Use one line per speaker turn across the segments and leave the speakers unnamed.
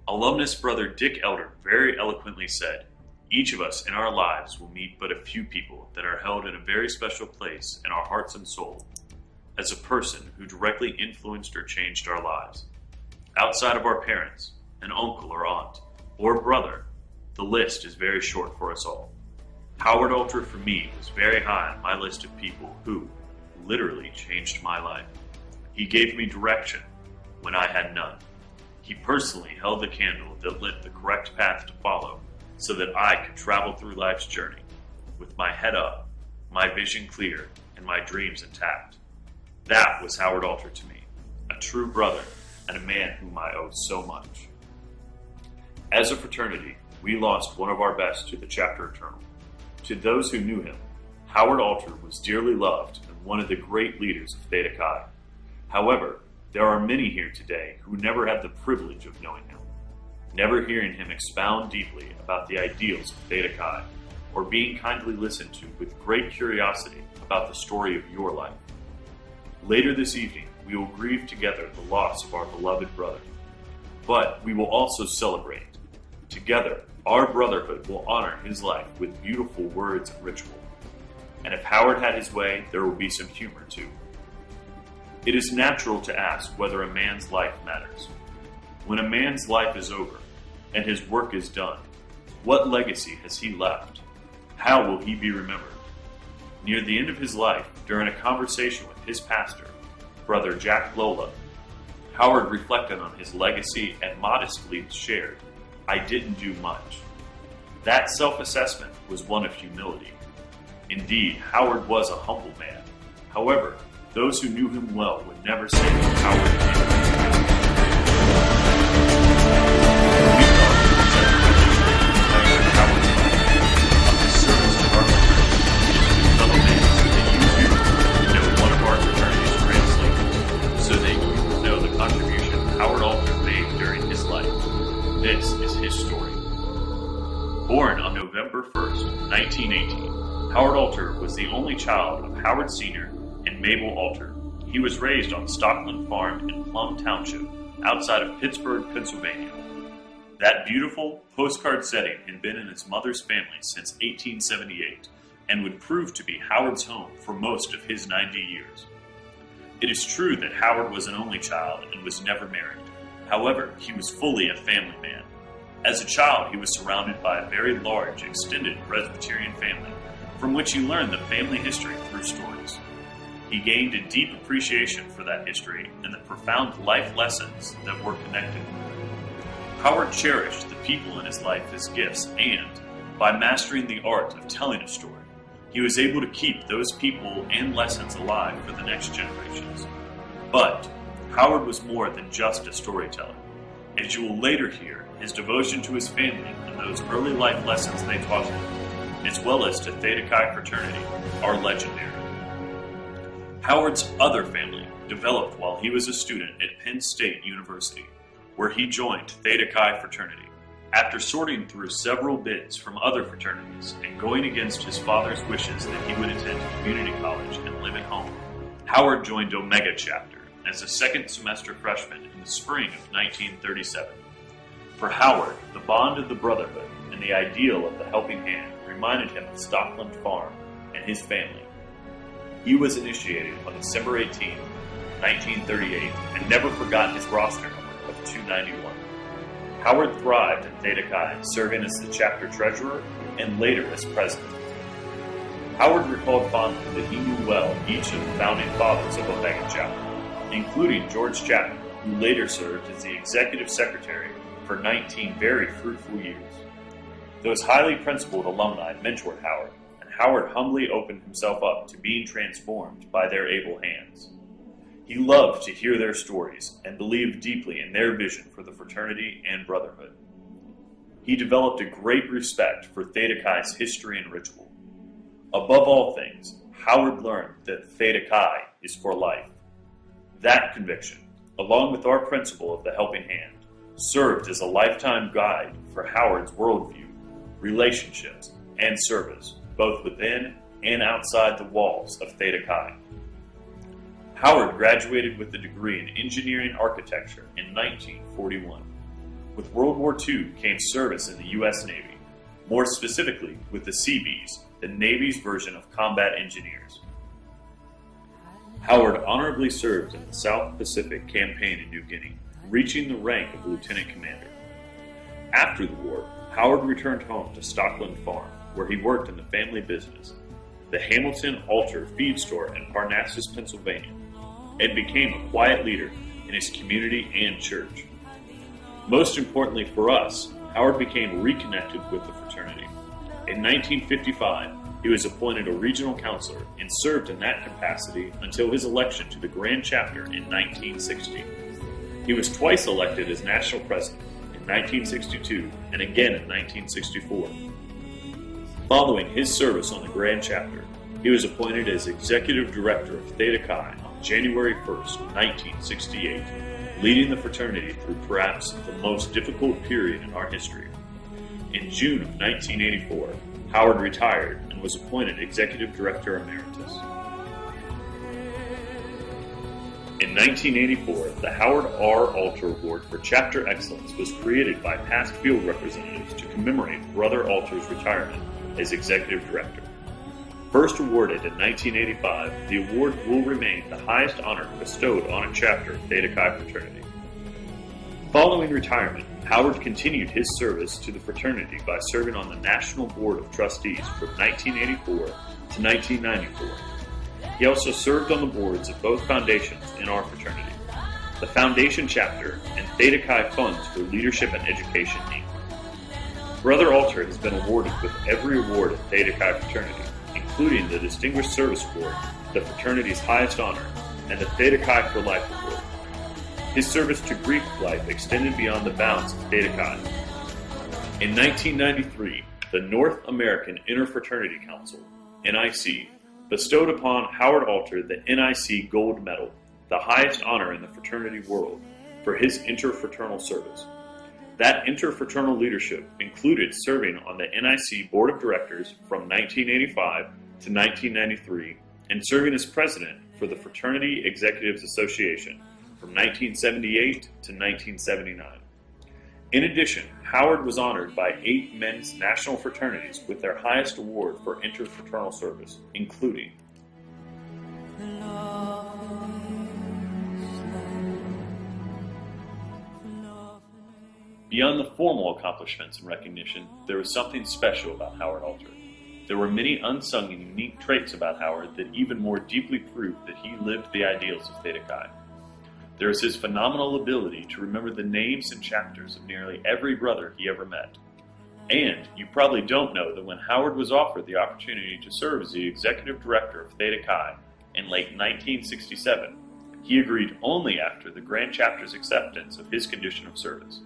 Alumnus brother Dick Elder very eloquently said, "Each of us in our lives will meet but a few people that are held in a very special place in our hearts and soul as a person who directly influenced or changed our lives. Outside of our parents, an uncle or aunt, or brother, the list is very short for us all. Howard Alter for me was very high on my list of people who literally changed my life. He gave me direction when I had none. He personally held the candle that lit the correct path to follow so that I could travel through life's journey with my head up, my vision clear, and my dreams intact. That was Howard Alter to me, a true brother and a man whom I owe so much." As a fraternity, we lost one of our best to the Chapter Eternal. To those who knew him, Howard Alter was dearly loved and one of the great leaders of Theta Chi. However, there are many here today who never had the privilege of knowing him, never hearing him expound deeply about the ideals of Theta Chi, or being kindly listened to with great curiosity about the story of your life. Later this evening, we will grieve together the loss of our beloved brother, but we will also celebrate. Together, our brotherhood will honor his life with beautiful words and ritual. And if Howard had his way, there will be some humor too. It is natural to ask whether a man's life matters. When a man's life is over and his work is done, what legacy has he left? How will he be remembered? Near the end of his life, during a conversation with his pastor, Brother Jack Lola, Howard reflected on his legacy and modestly shared, "I didn't do much." That self-assessment was one of humility. Indeed, Howard was a humble man. However, those who knew him well would never say that Howard did. We thought it was every Howard's life, of his service to our fraternity, and to his fellow men, so that you too know one of our fraternities translated, so that you will know the contribution Howard Alter made during his life. This is his story. Born on November 1st, 1918, Howard Alter was the only child of Howard Sr. and Mabel Alter. He was raised on Stockland Farm in Plum Township, outside of Pittsburgh, Pennsylvania. That beautiful postcard setting had been in his mother's family since 1878 and would prove to be Howard's home for most of his 90 years. It is true that Howard was an only child and was never married. However, he was fully a family man. As a child, he was surrounded by a very large, extended Presbyterian family, from which he learned the family history through stories. He gained a deep appreciation for that history and the profound life lessons that were connected. Howard cherished the people in his life as gifts, and, by mastering the art of telling a story, he was able to keep those people and lessons alive for the next generations. But Howard was more than just a storyteller. As you will later hear, his devotion to his family and those early life lessons they taught him, as well as to Theta Chi fraternity, are legendary. Howard's other family developed while he was a student at Penn State University, where he joined Theta Chi fraternity. After sorting through several bids from other fraternities and going against his father's wishes that he would attend community college and live at home, Howard joined Omega Chapter as a second semester freshman in the spring of 1937. For Howard, the bond of the brotherhood and the ideal of the helping hand reminded him of Stockland Farm and his family. He was initiated on December 18, 1938, and never forgot his roster number of 291. Howard thrived at Theta Chi, serving as the chapter treasurer and later as president. Howard recalled fondly that he knew well each of the founding fathers of Omega Chapter, including George Chapman, who later served as the executive secretary for 19 very fruitful years. Those highly principled alumni mentored Howard, and Howard humbly opened himself up to being transformed by their able hands. He loved to hear their stories and believed deeply in their vision for the fraternity and brotherhood. He developed a great respect for Theta Chi's history and ritual. Above all things, Howard learned that Theta Chi is for life. That conviction, along with our principle of the helping hand, served as a lifetime guide for Howard's worldview, relationships, and service, both within and outside the walls of Theta Chi. Howard graduated with a degree in engineering architecture in 1941. With World War II came service in the U.S. Navy, more specifically with the Seabees, the Navy's version of combat engineers. Howard honorably served in the South Pacific Campaign in New Guinea, reaching the rank of lieutenant commander. After the war, Howard returned home to Stockland Farm, where he worked in the family business, the Hamilton Altar Feed Store in Parnassus, Pennsylvania, and became a quiet leader in his community and church. Most importantly for us, Howard became reconnected with the fraternity. In 1955, he was appointed a regional counselor and served in that capacity until his election to the Grand Chapter in 1960. He was twice elected as national president, in 1962 and again in 1964. Following his service on the Grand Chapter, he was appointed as executive director of Theta Chi on January 1, 1968, leading the fraternity through perhaps the most difficult period in our history. In June of 1984, Howard retired and was appointed Executive Director Emeritus. In 1984, the Howard R. Alter Award for Chapter Excellence was created by past field representatives to commemorate Brother Alter's retirement as Executive Director. First awarded in 1985, the award will remain the highest honor bestowed on a chapter of Theta Chi fraternity. Following retirement, Howard continued his service to the fraternity by serving on the National Board of Trustees from 1984 to 1994. He also served on the boards of both foundations in our fraternity, the Foundation Chapter and Theta Chi Funds for Leadership and Education, Inc. Brother Alter has been awarded with every award of Theta Chi fraternity, including the Distinguished Service Award, the fraternity's highest honor, and the Theta Chi for Life Award. His service to Greek life extended beyond the bounds of Theta Chi. In 1993, the North American Interfraternity Council, NIC, bestowed upon Howard Alter the NIC Gold Medal, the highest honor in the fraternity world, for his interfraternal service. That interfraternal leadership included serving on the NIC Board of Directors from 1985 to 1993 and serving as president for the Fraternity Executives Association from 1978 to 1979. In addition, Howard was honored by 8 men's national fraternities with their highest award for interfraternal service, including Beyond the formal accomplishments and recognition, there was something special about Howard Alter. There were many unsung and unique traits about Howard that even more deeply proved that he lived the ideals of Theta Chi. There is his phenomenal ability to remember the names and chapters of nearly every brother he ever met. And you probably don't know that when Howard was offered the opportunity to serve as the executive director of Theta Chi in late 1967, he agreed only after the Grand Chapter's acceptance of his condition of service,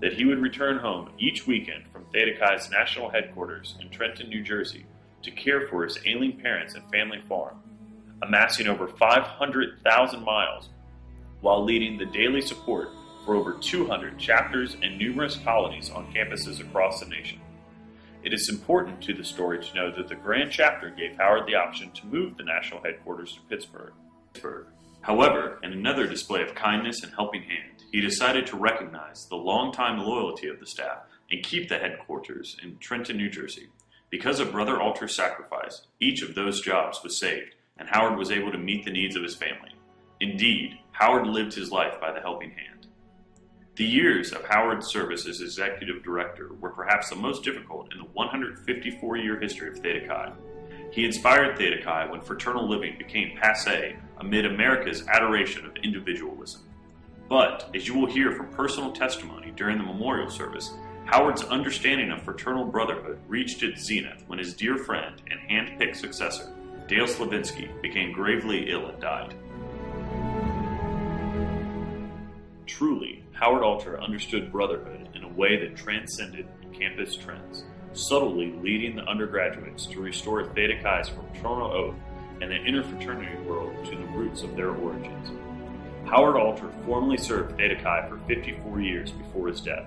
that he would return home each weekend from Theta Chi's national headquarters in Trenton, New Jersey, to care for his ailing parents and family farm, amassing over 500,000 miles while leading the daily support for over 200 chapters and numerous colonies on campuses across the nation. It is important to the story to know that the Grand Chapter gave Howard the option to move the national headquarters to Pittsburgh. However, in another display of kindness and helping hand, he decided to recognize the longtime loyalty of the staff and keep the headquarters in Trenton, New Jersey. Because of Brother Alter's sacrifice, each of those jobs was saved, and Howard was able to meet the needs of his family. Indeed, Howard lived his life by the helping hand. The years of Howard's service as executive director were perhaps the most difficult in the 154-year history of Theta Chi. He inspired Theta Chi when fraternal living became passé amid America's adoration of individualism. But, as you will hear from personal testimony during the memorial service, Howard's understanding of fraternal brotherhood reached its zenith when his dear friend and hand-picked successor, Dale Slavinsky, became gravely ill and died. Truly, Howard Alter understood brotherhood in a way that transcended campus trends, subtly leading the undergraduates to restore Theta Chi's fraternal oath and the interfraternity world to the roots of their origins. Howard Alter formally served Theta Chi for 54 years before his death.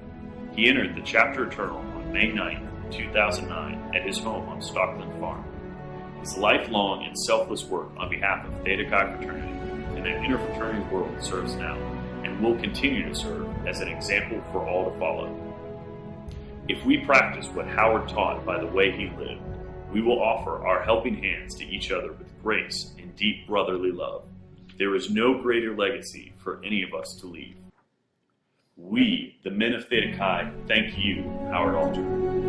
He entered the Chapter Eternal on May 9, 2009 at his home on Stockland Farm. His lifelong and selfless work on behalf of Theta Chi fraternity and the interfraternity world serves now, and and will continue to serve as an example for all to follow. If we practice what Howard taught by the way he lived, we will offer our helping hands to each other with grace and deep brotherly love. There is no greater legacy for any of us to leave. We, the men of Theta Chi, thank you, Howard Alter,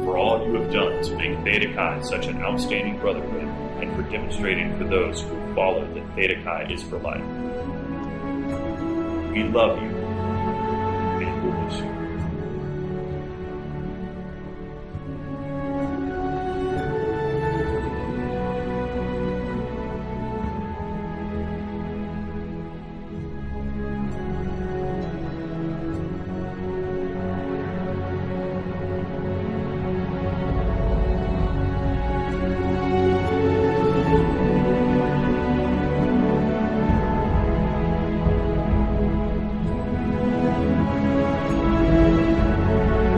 for all you have done to make Theta Chi such an outstanding brotherhood and for demonstrating for those who follow that Theta Chi is for life. We love you and we miss you.